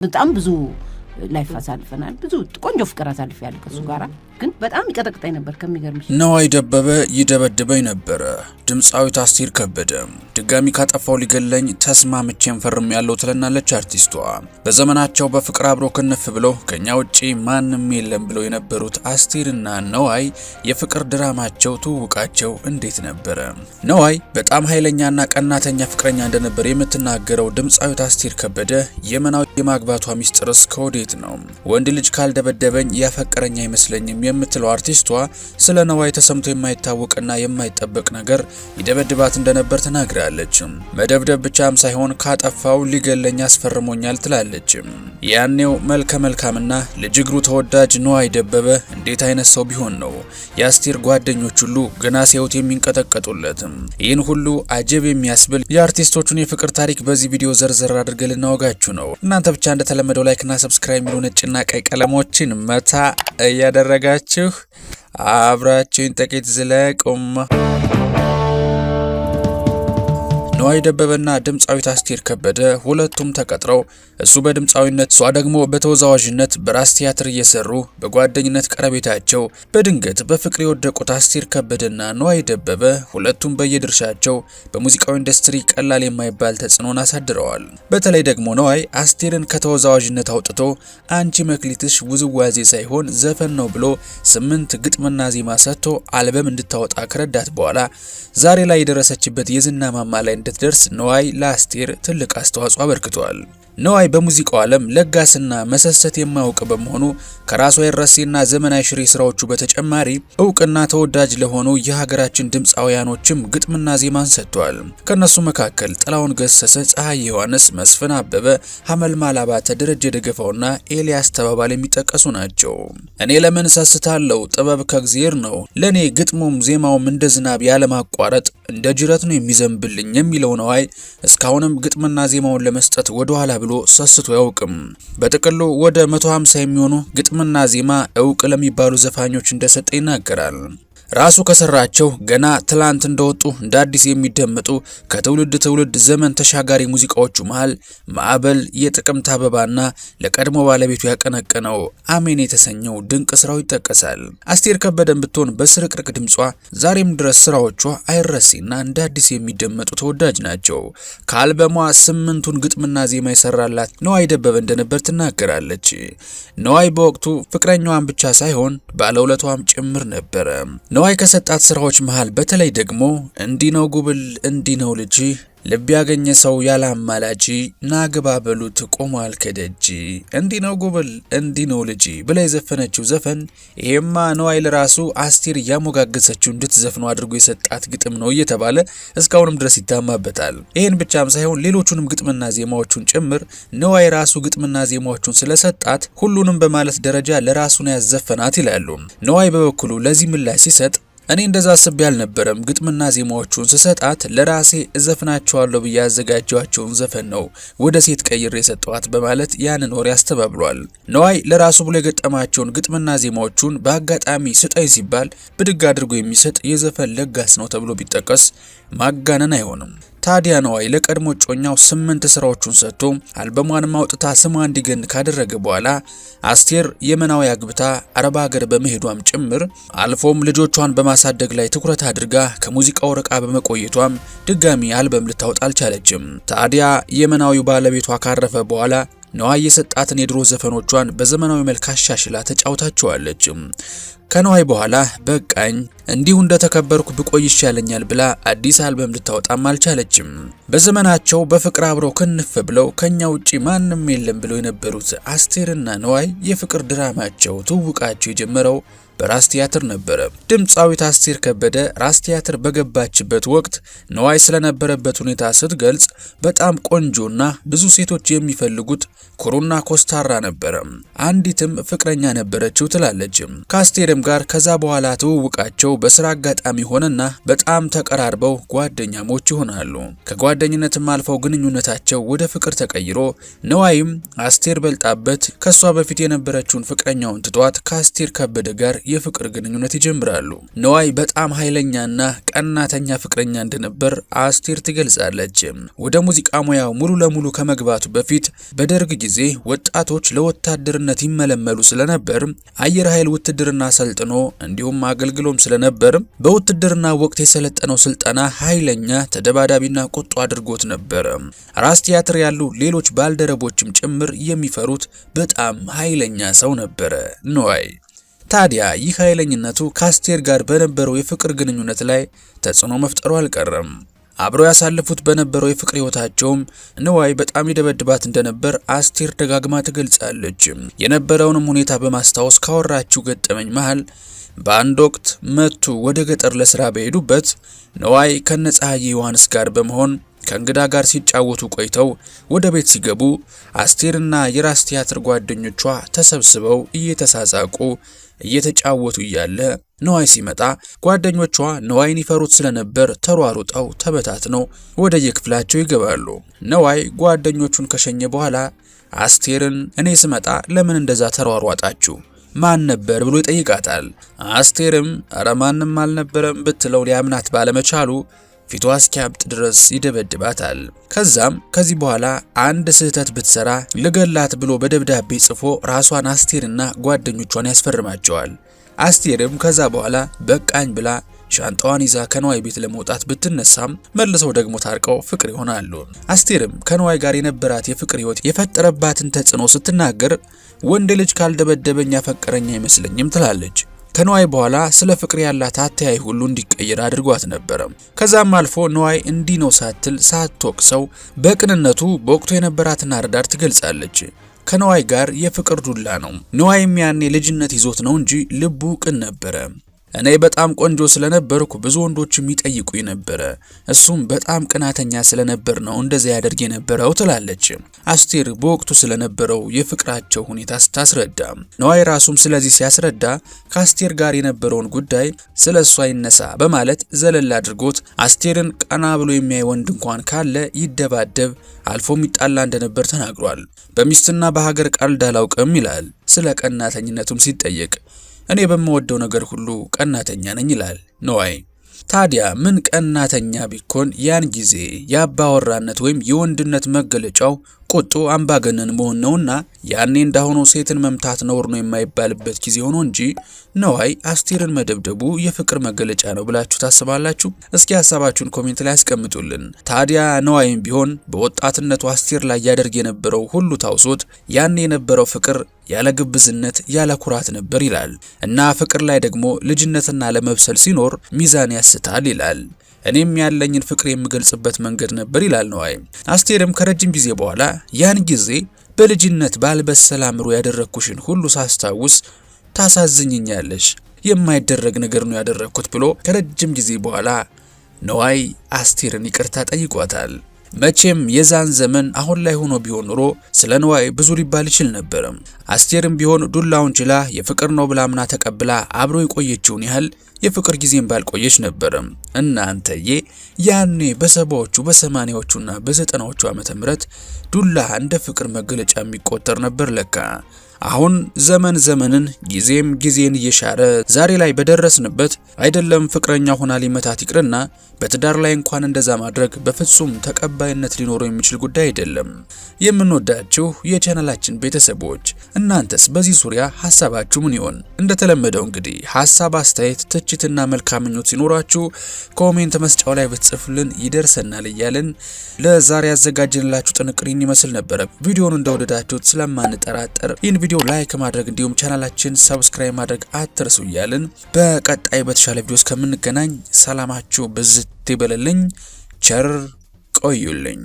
በጣም ብዙ ላይፍ አሳልፈናል። ብዙ ቆንጆ ፍቅር አሳልፈናል ከሱ ጋራ። ግን በጣም ይቀጠቅጠኝ ነበር ከሚገርምሽ። ነዋይ ደበበ ይደበድበኝ ነበር። ድምጻዊት አስቴር ከበደ ድጋሚ ካጠፋው ሊገለኝ ተስማምቼን ፈርም ያለው ትለናለች አርቲስቷ። በዘመናቸው በፍቅር አብሮ ክንፍ ብለው ከኛ ውጪ ማንንም የለም ብለው የነበሩት አስቴርና ነዋይ የፍቅር ድራማቸው ትውውቃቸው እንዴት ነበረ? ነዋይ በጣም ኃይለኛና ቀናተኛ ፍቅረኛ እንደነበር የምትናገረው ድምጻዊት አስቴር ከበደ የመናው የማግባቷ ሚስጥርስ ከወዴት ነው? ወንድ ልጅ ካልደበደበኝ ያፈቀረኛ አይመስለኝም የምትለው አርቲስቷ ስለ ነዋይ ተሰምቶ የማይታወቅና የማይጠበቅ ነገር ይደበድባት እንደነበር ተናግራለች። መደብደብ ብቻም ሳይሆን ካጠፋው ሊገለኝ አስፈርሞኛል ትላለች። ያኔው መልከ መልካምና ልጅግሩ ተወዳጅ ነዋይ ደበበ እንዴት አይነት ሰው ቢሆን ነው የአስቴር ጓደኞች ሁሉ ገና ሲያዩት የሚንቀጠቀጡለት? ይህን ሁሉ አጀብ የሚያስብል የአርቲስቶቹን የፍቅር ታሪክ በዚህ ቪዲዮ ዘርዘር አድርገን ልናወጋችሁ ነው። እናንተ ብቻ እንደተለመደው ላይክና ሰብስክራይብ የሚሉ ነጭና ቀይ ቀለሞችን መታ እያደረጋችሁ አብራችሁን ጥቂት ዝለቁም። ነዋይ ደበበና ድምጻዊት አስቴር ከበደ ሁለቱም ተቀጥረው እሱ በድምጻዊነት እሷ ደግሞ በተወዛዋዥነት በራስ ቲያትር እየሰሩ በጓደኝነት ቀረቤታቸው በድንገት በፍቅር የወደቁት አስቴር ከበደና ነዋይ ደበበ ሁለቱም በየድርሻቸው በሙዚቃው ኢንዱስትሪ ቀላል የማይባል ተጽዕኖን አሳድረዋል። በተለይ ደግሞ ነዋይ አስቴርን ከተወዛዋዥነት አውጥቶ አንቺ መክሊትሽ ውዝዋዜ ሳይሆን ዘፈን ነው ብሎ 8 ግጥምና ዜማ ሰጥቶ አልበም እንድታወጣ ከረዳት በኋላ ዛሬ ላይ የደረሰችበት የዝና ማማ ላይ እንድትደርስ ነዋይ ለአስቴር ትልቅ አስተዋጽኦ አበርክቷል። ነዋይ በሙዚቃው ዓለም ለጋስና መሰሰት የማያውቅ በመሆኑ ከራሱ የረሴና ዘመናዊ ሽሬ ስራዎቹ በተጨማሪ እውቅና ተወዳጅ ለሆኑ የሀገራችን ድምጻውያኖችም ግጥምና ዜማን ሰጥቷል። ከነሱ መካከል ጥላውን ገሰሰ፣ ፀሐይ ዮሐንስ፣ መስፍን አበበ፣ ሐመልማል አባተ፣ ደረጀ ደገፋውና ኤልያስ ተባባል የሚጠቀሱ ናቸው። እኔ ለምን ሰስታለው ጥበብ ከእግዚአብሔር ነው፣ ለኔ ግጥሙም ዜማውም እንደ ዝናብ ያለማቋረጥ እንደ ጅረት ነው የሚዘንብልኝ የሚለው ነዋይ እስካሁንም ግጥምና ዜማውን ለመስጠት ወደ ኋላ ብሎ ሰስቶ ያውቅም። በጥቅሉ ወደ 150 የሚሆኑ ግጥምና ዜማ እውቅ ለሚባሉ ዘፋኞች እንደሰጠ ይናገራል። ራሱ ከሰራቸው ገና ትላንት እንደወጡ እንደ አዲስ የሚደመጡ ከትውልድ ትውልድ ዘመን ተሻጋሪ ሙዚቃዎቹ መሃል ማዕበል፣ የጥቅምት አበባና ለቀድሞ ባለቤቱ ያቀነቀነው አሜን የተሰኘው ድንቅ ስራው ይጠቀሳል። አስቴር ከበደን ብትሆን በስርቅርቅ ድምጿ ዛሬም ድረስ ስራዎቿ አይረሴና እንደ አዲስ የሚደመጡ ተወዳጅ ናቸው። ከአልበሟ 8ቱን ግጥምና ዜማ የሰራላት ነዋይ ደበበ እንደነበር ትናገራለች። ነዋይ በወቅቱ ፍቅረኛዋን ብቻ ሳይሆን ባለውለቷም ጭምር ነበረ። ነዋይ ከሰጣት ስራዎች መሃል በተለይ ደግሞ እንዲህ ነው ጉብል እንዲህ ነው ልጅ ልብ ያገኘ ሰው ያላማላጂ ናግባ በሉት ቆሟል ከደጅ እንዲህ ነው ጉብል እንዲህ ነው ልጅ ብላ የዘፈነችው ዘፈን ይሄማ ነዋይ ለራሱ አስቴር ያሞጋገሰችው እንድትዘፍኑ አድርጎ የሰጣት ግጥም ነው እየተባለ እስካሁንም ድረስ ይታማበታል። ይሄን ብቻም ሳይሆን ሌሎቹንም ግጥምና ዜማዎቹን ጭምር ነዋይ ራሱ ግጥምና ዜማዎቹን ስለሰጣት ሁሉንም በማለት ደረጃ ለራሱ ነው ያዘፈናት ይላሉ። ነዋይ በበኩሉ ለዚህ ምላሽ ሲሰጥ እኔ እንደዛ አስቤ አልነበረም፣ ግጥምና ዜማዎቹን ስሰጣት ለራሴ እዘፍናቸዋለሁ ብዬ ያዘጋጀዋቸውን ዘፈን ነው ወደ ሴት ቀይሬ የሰጠዋት በማለት ያንን ወሬ አስተባብሏል። ነዋይ ለራሱ ብሎ የገጠማቸውን ግጥምና ዜማዎቹን በአጋጣሚ ስጠኝ ሲባል ብድግ አድርጎ የሚሰጥ የዘፈን ለጋስ ነው ተብሎ ቢጠቀስ ማጋነን አይሆንም። ታዲያ ነዋይ ለቀድሞ ጮኛው 8 ስራዎቹን ሰጥቶ አልበሟንም አውጥታ ስሟ እንዲገን ካደረገ በኋላ አስቴር የመናዊ አግብታ አረብ ሀገር በመሄዷም ጭምር አልፎም ልጆቿን በማሳደግ ላይ ትኩረት አድርጋ ከሙዚቃው ርቃ በመቆየቷም ድጋሚ አልበም ልታወጣ አልቻለችም። ታዲያ የመናዊው ባለቤቷ ካረፈ በኋላ ነዋይ የሰጣትን የድሮ ዘፈኖቿን በዘመናዊ መልክ አሻሽላ ተጫውታቸዋለች። ከነዋይ በኋላ በቃኝ እንዲሁ እንደተከበርኩ ብቆይ ይሻለኛል ብላ አዲስ አልበም ልታወጣም አልቻለችም። በዘመናቸው በፍቅር አብረው ክንፍ ብለው ከኛ ውጪ ማንንም የለም ብለው የነበሩት አስቴርና ነዋይ የፍቅር ድራማቸው ትውውቃቸው የጀመረው በራስ ቲያትር ነበረ። ድምጻዊት አስቴር ከበደ ራስ ቲያትር በገባችበት ወቅት ነዋይ ስለነበረበት ሁኔታ ስትገልጽ በጣም ቆንጆና ብዙ ሴቶች የሚፈልጉት ኩሩና ኮስታራ ነበረ። አንዲትም ፍቅረኛ ነበረችው ትላለች። ከአስቴርም ከአስቴርም ጋር ከዛ በኋላ ትውውቃቸው በስራ አጋጣሚ ሆነና በጣም ተቀራርበው ጓደኛሞች ይሆናሉ። ከጓደኝነትም አልፈው ግንኙነታቸው ወደ ፍቅር ተቀይሮ ነዋይም አስቴር በልጣበት ከሷ በፊት የነበረችውን ፍቅረኛውን ትቷት ከአስቴር ከበደ ጋር የፍቅር ግንኙነት ይጀምራሉ። ነዋይ በጣም ኃይለኛና ቀናተኛ ፍቅረኛ እንደነበር አስቴር ትገልጻለች። ወደ ሙዚቃ ሙያው ሙሉ ለሙሉ ከመግባቱ በፊት በደርግ ጊዜ ወጣቶች ለወታደርነት ይመለመሉ ስለነበር አየር ኃይል ውትድርና ሰልጥኖ እንዲሁም አገልግሎም ስለነበር በውትድርና ወቅት የሰለጠነው ስልጠና ኃይለኛ ተደባዳቢና ቁጡ አድርጎት ነበር። ራስ ቲያትር ያሉ ሌሎች ባልደረቦችም ጭምር የሚፈሩት በጣም ኃይለኛ ሰው ነበር ነዋይ። ታዲያ ይህ ኃይለኝነቱ ከአስቴር ጋር በነበረው የፍቅር ግንኙነት ላይ ተጽዕኖ መፍጠሩ አልቀረም። አብረው ያሳለፉት በነበረው የፍቅር ህይወታቸውም ነዋይ በጣም ይደበድባት እንደነበር አስቴር ደጋግማ ትገልጻለች። የነበረውንም ሁኔታ በማስታወስ ካወራችው ገጠመኝ መሃል በአንድ ወቅት መቱ ወደ ገጠር ለስራ በሄዱበት ነዋይ ከነፀሐይ ዮሐንስ ጋር በመሆን ከእንግዳ ጋር ሲጫወቱ ቆይተው ወደ ቤት ሲገቡ አስቴርና የራስ ቲያትር ጓደኞቿ ተሰብስበው እየተሳሳቁ እየተጫወቱ እያለ ነዋይ ሲመጣ ጓደኞቿ ነዋይን ይፈሩት ስለነበር ተሯሩጠው ተበታትነው ወደ የክፍላቸው ይገባሉ። ነዋይ ጓደኞቹን ከሸኘ በኋላ አስቴርን እኔ ስመጣ ለምን እንደዛ ተሯሯጣችሁ? ማን ነበር ብሎ ይጠይቃታል። አስቴርም ኧረ ማንም አልነበረም ብትለው ሊያምናት ባለመቻሉ ፊቷ እስኪያብጥ ድረስ ይደበድባታል። ከዛም ከዚህ በኋላ አንድ ስህተት ብትሰራ ልገላት ብሎ በደብዳቤ ጽፎ ራሷን አስቴርና ጓደኞቿን ያስፈርማቸዋል። አስቴርም ከዛ በኋላ በቃኝ ብላ ሻንጣዋን ይዛ ከነዋይ ቤት ለመውጣት ብትነሳም መልሰው ደግሞ ታርቀው ፍቅር ይሆናሉ። አስቴርም ከነዋይ ጋር የነበራት የፍቅር ህይወት የፈጠረባትን ተጽዕኖ ስትናገር ወንድ ልጅ ካልደበደበኝ ያፈቀረኝ አይመስለኝም ትላለች። ከነዋይ በኋላ ስለ ፍቅር ያላት አተያይ ሁሉ እንዲቀየር አድርጓት ነበር። ከዛም አልፎ ነዋይ እንዲህ ነው ሳትል ሳትወቅሰው በቅንነቱ በወቅቱ የነበራትን አረዳድ ትገልጻለች። ከነዋይ ጋር የፍቅር ዱላ ነው። ነዋይም ያኔ ልጅነት ይዞት ነው እንጂ ልቡ ቅን ነበረ። እኔ በጣም ቆንጆ ስለነበርኩ ብዙ ወንዶችም ይጠይቁኝ ነበር። እሱም በጣም ቅናተኛ ስለነበር ነው እንደዚያ ያደርግ የነበረው ትላለች አስቴር በወቅቱ ስለነበረው የፍቅራቸው ሁኔታ ስታስረዳ። ነዋይ ራሱም ስለዚህ ሲያስረዳ ከአስቴር ጋር የነበረውን ጉዳይ ስለሷ ይነሳ በማለት ዘለል አድርጎት አስቴርን ቀና ብሎ የሚያይ ወንድ እንኳን ካለ ይደባደብ አልፎም ይጣላ እንደነበር ተናግሯል። በሚስትና በሀገር ቀልድ አላውቅም ይላል። ስለ ቀናተኝነቱም ሲጠየቅ እኔ በምወደው ነገር ሁሉ ቀናተኛ ነኝ ይላል ነዋይ። ታዲያ ምን ቀናተኛ ቢኮን ያን ጊዜ የአባወራነት ወይም የወንድነት መገለጫው ቁጡ አምባገነን መሆን ነውና ያኔ እንዳሆኑ ሴትን መምታት ነውር ነው የማይባልበት ጊዜ ሆኖ እንጂ ነዋይ አስቴርን መደብደቡ የፍቅር መገለጫ ነው ብላችሁ ታስባላችሁ? እስኪ ሐሳባችሁን ኮሜንት ላይ አስቀምጡልን። ታዲያ ነዋይም ቢሆን በወጣትነቱ አስቴር ላይ ያደርግ የነበረው ሁሉ ታውሶት ያኔ የነበረው ፍቅር ያለ ግብዝነት ያለ ኩራት ነበር ይላል እና ፍቅር ላይ ደግሞ ልጅነትና ለመብሰል ሲኖር ሚዛን ያስታል ይላል። እኔም ያለኝን ፍቅር የምገልጽበት መንገድ ነበር ይላል ነዋይ። አስቴርም ከረጅም ጊዜ በኋላ ያን ጊዜ በልጅነት ባልበሰለ አእምሮ ያደረኩሽን ሁሉ ሳስታውስ ታሳዝኝኛለሽ፣ የማይደረግ ነገር ነው ያደረኩት ብሎ ከረጅም ጊዜ በኋላ ነዋይ አስቴርን ይቅርታ ጠይቋታል። መቼም የዛን ዘመን አሁን ላይ ሆኖ ቢሆን ኖሮ ስለ ነዋይ ብዙ ሊባል ይችል ነበር። አስቴርም ቢሆን ዱላውን ችላ የፍቅር ነው ብላምና ተቀብላ አብሮ የቆየችውን ያህል የፍቅር ጊዜን ባልቆየች ነበር። እናንተዬ ያኔ በሰባዎቹ በ80ዎቹና በ90ዎቹ ዓመተ ምህረት ዱላ እንደ ፍቅር መገለጫ የሚቆጠር ነበር ለካ። አሁን ዘመን ዘመንን ጊዜም ጊዜን እየሻረ ዛሬ ላይ በደረስንበት አይደለም ፍቅረኛ ሆና ሊመታት ይቅርና በትዳር ላይ እንኳን እንደዛ ማድረግ በፍጹም ተቀባይነት ሊኖረው የሚችል ጉዳይ አይደለም። የምንወዳችሁ የቻናላችን ቤተሰቦች እናንተስ በዚህ ዙሪያ ሐሳባችሁ ምን ይሆን? እንደተለመደው እንግዲህ ሐሳብ፣ አስተያየት፣ ትችትና መልካም ምኞት ሲኖራችሁ ኮሜንት መስጫው ላይ ብትጽፉልን ይደርሰናል እያልን ለዛሬ ያዘጋጀንላችሁ ጥንቅር ይመስል ነበር። ቪዲዮውን እንደወደዳችሁት ስለማንጠራጠር ይህን ቪዲዮ ላይክ ማድረግ እንዲሁም ቻናላችን ሰብስክራይብ ማድረግ አትርሱ እያልን በቀጣይ በተሻለ ቪዲዮ እስከምንገናኝ ሰላማችሁ ብዝት ይበልልኝ። ቸር ቆዩልኝ።